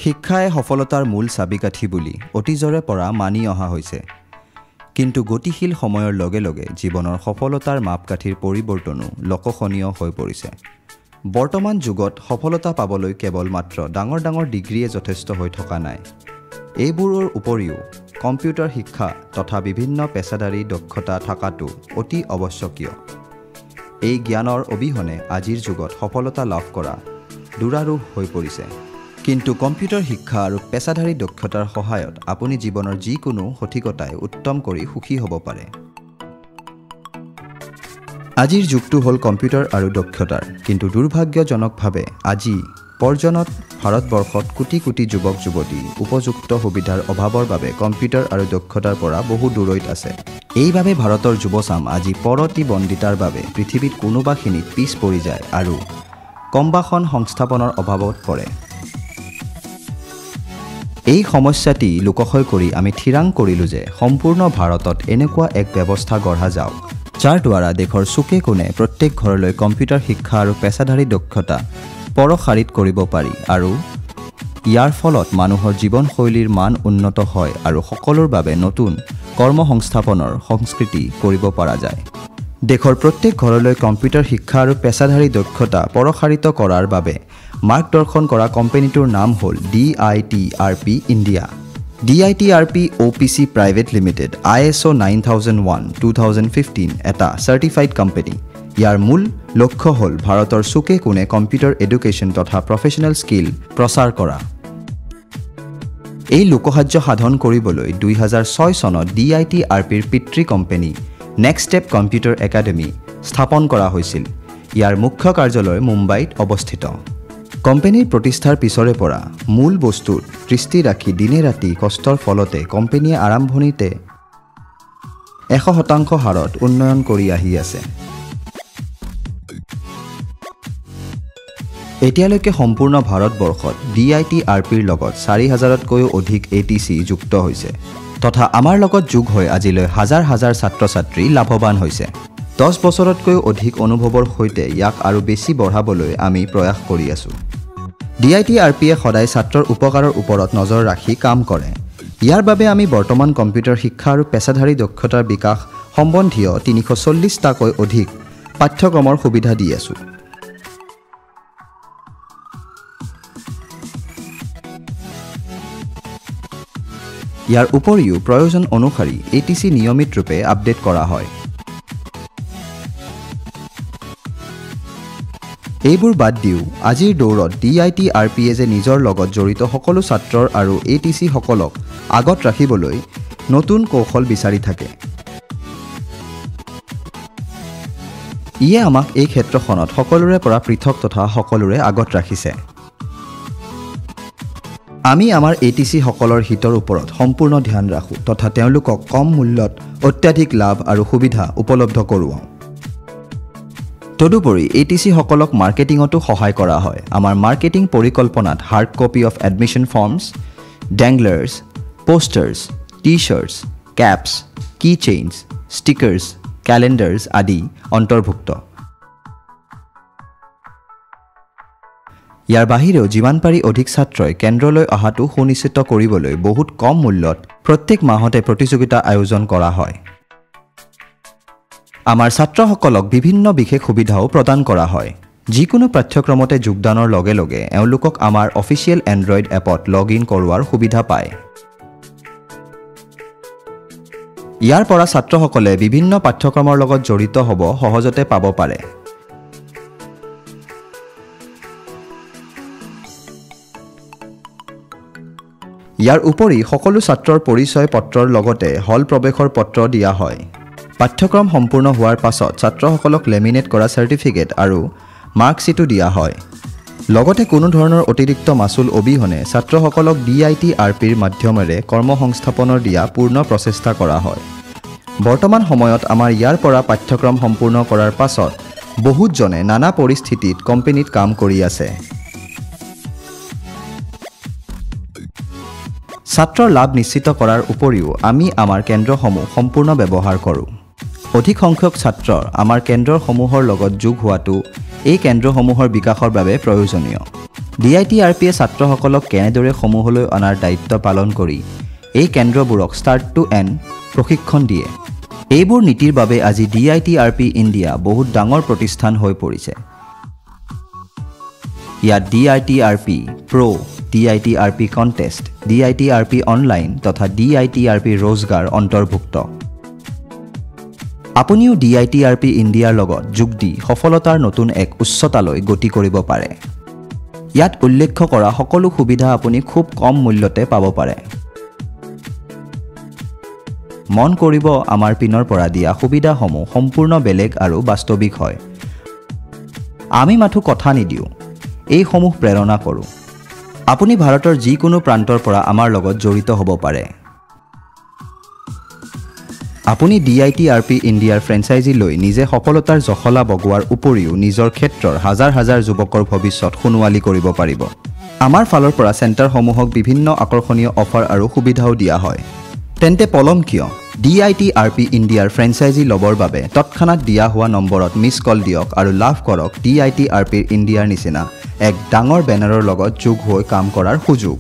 শিক্ষাই সফলতাৰ মূল চাবিকাঠি বুলি অতীজৰে পৰা মানি অহা হৈছে। কিন্তু গতিশীল সময়ৰ লগে লগে জীৱনৰ সফলতাৰ মাপকাঠিৰ পৰিৱৰ্তনো লক্ষণীয় হৈ পৰিছে। বৰ্তমান যুগত সফলতা পাবলৈ কেৱল মাত্ৰ ডাঙৰ ডাঙৰ ডিগ্ৰীয়ে যথেষ্ট হৈ থকা নাই। এইবোৰৰ উপৰিও কম্পিউটাৰ শিক্ষা তথা বিভিন্ন পেছাদাৰী দক্ষতা থকাটো অতি আৱশ্যকীয়। এই জ্ঞানৰ অবিহনে আজিৰ যুগত সফলতা লাভ কৰা দুৰাৰোহ হৈ পৰিছে। কিন্তু কম্পিউটাৰ শিক্ষা আৰু পেছাদাৰী দক্ষতাৰ সহায়ত আপুনি জীৱনৰ যিকোনো সঠিকতাই উত্তম কৰি সুখী হ'ব পাৰে। আজিৰ যুগটো হ'ল কম্পিউটাৰ আৰু দক্ষতাৰ, কিন্তু দুৰ্ভাগ্যজনকভাৱে আজি পৰ্যন্ত ভাৰতবৰ্ষত কোটি কোটি যুৱক যুৱতী উপযুক্ত সুবিধাৰ অভাৱৰ বাবে কম্পিউটাৰ আৰু দক্ষতাৰ পৰা বহু দূৰৈত আছে। এইবাবে ভাৰতৰ যুৱচাম আজি প্ৰতিবন্ধিতাৰ বাবে পৃথিৱীত কোনোবাখিনিত পিছ পৰি যায় আৰু কম্বাসন সংস্থাপনৰ অভাৱত পৰে। এই সমস্যাটি লোকশয় কৰি আমি থিৰাং কৰিলোঁ যে সম্পূৰ্ণ ভাৰতত এনেকুৱা এক ব্যৱস্থা গঢ়া যাওক, যাৰ দ্বাৰা দেশৰ চুকে কোণে প্ৰত্যেক ঘৰলৈ কম্পিউটাৰ শিক্ষা আৰু পেছাদাৰী দক্ষতা পৰসাৰিত কৰিব পাৰি আৰু ইয়াৰ ফলত মানুহৰ জীৱনশৈলীৰ মান উন্নত হয় আৰু সকলোৰ বাবে নতুন কৰ্মসংস্থাপনৰ সংস্কৃতি কৰিব পৰা যায়। দেশৰ প্ৰত্যেক ঘৰলৈ কম্পিউটাৰ শিক্ষা আৰু পেছাদাৰী দক্ষতা পৰসাৰিত কৰাৰ বাবে মাৰ্গদৰ্শন কৰা কোম্পানীটোৰ নাম হ'ল DITRP India. DITRP OPC private limited ISO 9001:2015 এটা চাৰ্টিফাইড কোম্পানী। ইয়াৰ মূল লক্ষ্য হ'ল ভাৰতৰ চুকে কোণে কম্পিউটাৰ এডুকেশ্যন তথা প্ৰফেশ্যনেল স্কিল প্ৰচাৰ কৰা। এই লোকসাহায্য সাধন কৰিবলৈ 2006 চনত DITRPৰ পিতৃ company next step computer academy স্থাপন কৰা হৈছিল। ইয়াৰ মুখ্য কাৰ্যালয় মুম্বাইত অৱস্থিত। কোম্পানীৰ প্ৰতিষ্ঠাৰ পিছৰে পৰা মূল বস্তুত দৃষ্টি ৰাখি দিনে ৰাতি কষ্টৰ ফলতে কোম্পানীয়ে আৰম্ভণিতে 100% হাৰত উন্নয়ন কৰি আহি আছে। এতিয়ালৈকে সম্পূৰ্ণ ভাৰতবৰ্ষত DITRPৰ লগত 4000তকৈও অধিক ATC যুক্ত হৈছে তথা আমাৰ লগত যোগ হৈ আজিলৈ হাজাৰ হাজাৰ ছাত্ৰ ছাত্ৰী লাভৱান হৈছে। 10 বছৰতকৈও অধিক অনুভৱৰ সৈতে ইয়াক আৰু বেছি বঢ়াবলৈ আমি প্ৰয়াস কৰি আছোঁ। DITRPয়ে সদায় ছাত্ৰৰ উপকাৰৰ ওপৰত নজৰ ৰাখি কাম কৰে। ইয়াৰ বাবে আমি বৰ্তমান কম্পিউটাৰ শিক্ষা আৰু পেছাদাৰী দক্ষতাৰ বিকাশ সম্বন্ধীয় 340টাকৈ অধিক পাঠ্যক্ৰমৰ সুবিধা দি আছোঁ। ইয়াৰ উপৰিও প্ৰয়োজন অনুসৰি ATC নিয়মিত ৰূপে আপডেট কৰা হয়। এইবোৰ বাদ দিও আজিৰ দৌৰত DITRPয়ে যে নিজৰ লগত জড়িত সকলো ছাত্ৰৰ আৰু ATC সকলক আগত ৰাখিবলৈ নতুন কৌশল বিচাৰি থাকে। ইয়ে আমাক এই ক্ষেত্ৰখনত সকলোৰে পৰা পৃথক তথা সকলোৰে আগত ৰাখিছে। আমি আমাৰ ATC সকলৰ হিতৰ ওপৰত সম্পূৰ্ণ ধ্যান ৰাখোঁ তথা তেওঁলোকক কম মূল্যত অত্যাধিক লাভ আৰু সুবিধা উপলব্ধ কৰোৱাওঁ। তদুপৰি ATC সকলক মাৰ্কেটিঙতো সহায় কৰা হয়। আমাৰ মাৰ্কেটিং পৰিকল্পনাত hard copy of admission forms, danglers, posters, t shirts, caps, key chains, stickers, calendars আদি অন্তৰ্ভুক্ত। ইয়াৰ বাহিৰেও যিমান পাৰি অধিক ছাত্ৰই কেন্দ্ৰলৈ অহাটো সুনিশ্চিত কৰিবলৈ বহুত কম মূল্যত প্ৰত্যেক মাহতে প্ৰতিযোগিতা আয়োজন কৰা হয়। আমাৰ ছাত্ৰসকলক বিভিন্ন বিশেষ সুবিধাও প্ৰদান কৰা হয়। যিকোনো পাঠ্যক্ৰমতে যোগদানৰ লগে লগে এওঁলোকক আমাৰ অফিচিয়েল এণ্ড্ৰইড এপত লগ ইন কৰোৱাৰ সুবিধা পায়। ইয়াৰ পৰা ছাত্ৰসকলে বিভিন্ন পাঠ্যক্ৰমৰ লগত জড়িত হ'ব সহজতে পাব পাৰে। ইয়াৰ উপৰি সকলো ছাত্ৰৰ পৰিচয় পত্ৰৰ লগতে হল প্ৰৱেশৰ পত্ৰ দিয়া হয়। পাঠ্যক্ৰম সম্পূৰ্ণ হোৱাৰ পাছত ছাত্ৰসকলক লেমিনেট কৰা চাৰ্টিফিকেট আৰু মাৰ্কশ্বিটো দিয়া হয়। লগতে কোনো ধৰণৰ অতিৰিক্ত মাচুল অবিহনে ছাত্ৰসকলক DITRPৰ মাধ্যমেৰে কৰ্মসংস্থাপনৰ দিয়া পূৰ্ণ প্ৰচেষ্টা কৰা হয়। বৰ্তমান সময়ত আমাৰ ইয়াৰ পৰা পাঠ্যক্ৰম সম্পূৰ্ণ কৰাৰ পাছত বহুতজনে নানা পৰিস্থিতিত কোম্পানীত কাম কৰি আছে। ছাত্ৰৰ লাভ নিশ্চিত কৰাৰ উপৰিও আমি আমাৰ কেন্দ্ৰসমূহ সম্পূৰ্ণ ব্যৱহাৰ কৰোঁ। অধিক সংখ্যক ছাত্ৰৰ আমাৰ কেন্দ্ৰসমূহৰ লগত যোগ হোৱাটো এই কেন্দ্ৰসমূহৰ বিকাশৰ বাবে প্ৰয়োজনীয়। DITRPয়ে ছাত্ৰসকলক কেনেদৰে সমূহলৈ অনাৰ দায়িত্ব পালন কৰি এই কেন্দ্ৰবোৰক ষ্টাৰ্ট টু এণ্ড প্ৰশিক্ষণ দিয়ে। এইবোৰ নীতিৰ বাবে আজি DITRP ইণ্ডিয়া বহুত ডাঙৰ প্ৰতিষ্ঠান হৈ পৰিছে। ইয়াত DITRP Pro, DITRP Contest, DITRP Online তথা DITRP Rozgar অন্তৰ্ভুক্ত। আপুনিও DITRP ইণ্ডিয়াৰ লগত যোগ দি সফলতাৰ নতুন এক উচ্চতালৈ গতি কৰিব পাৰে। ইয়াত উল্লেখ কৰা সকলো সুবিধা আপুনি খুব কম মূল্যতে পাব পাৰে। মন কৰিব আমাৰ পিনৰ পৰা দিয়া সুবিধাসমূহ সম্পূৰ্ণ বেলেগ আৰু বাস্তৱিক হয়। আমি মাথো কথা নিদিওঁ, এইসমূহ প্ৰেৰণা কৰোঁ। আপুনি ভাৰতৰ যিকোনো প্ৰান্তৰ পৰা আমাৰ লগত জড়িত হ'ব পাৰে। আপুনি DITRP ইণ্ডিয়াৰ ফ্ৰেঞ্চাইজি লৈ নিজে সফলতাৰ জখলা বগোৱাৰ উপৰিও নিজৰ ক্ষেত্ৰৰ হাজাৰ হাজাৰ যুৱকৰ ভৱিষ্যত সোণোৱালী কৰিব পাৰিব। আমাৰ ফালৰ পৰা চেণ্টাৰসমূহক বিভিন্ন আকৰ্ষণীয় অফাৰ আৰু সুবিধাও দিয়া হয়। তেন্তে পলম কিয়? DITRP ইণ্ডিয়াৰ ফ্ৰেঞ্চাইজি ল'বৰ বাবে তৎক্ষণাত দিয়া হোৱা নম্বৰত মিছ কল দিয়ক আৰু লাভ কৰক DITRP ইণ্ডিয়াৰ নিচিনা এক ডাঙৰ বেনাৰৰ লগত যোগ হৈ কাম কৰাৰ সুযোগ।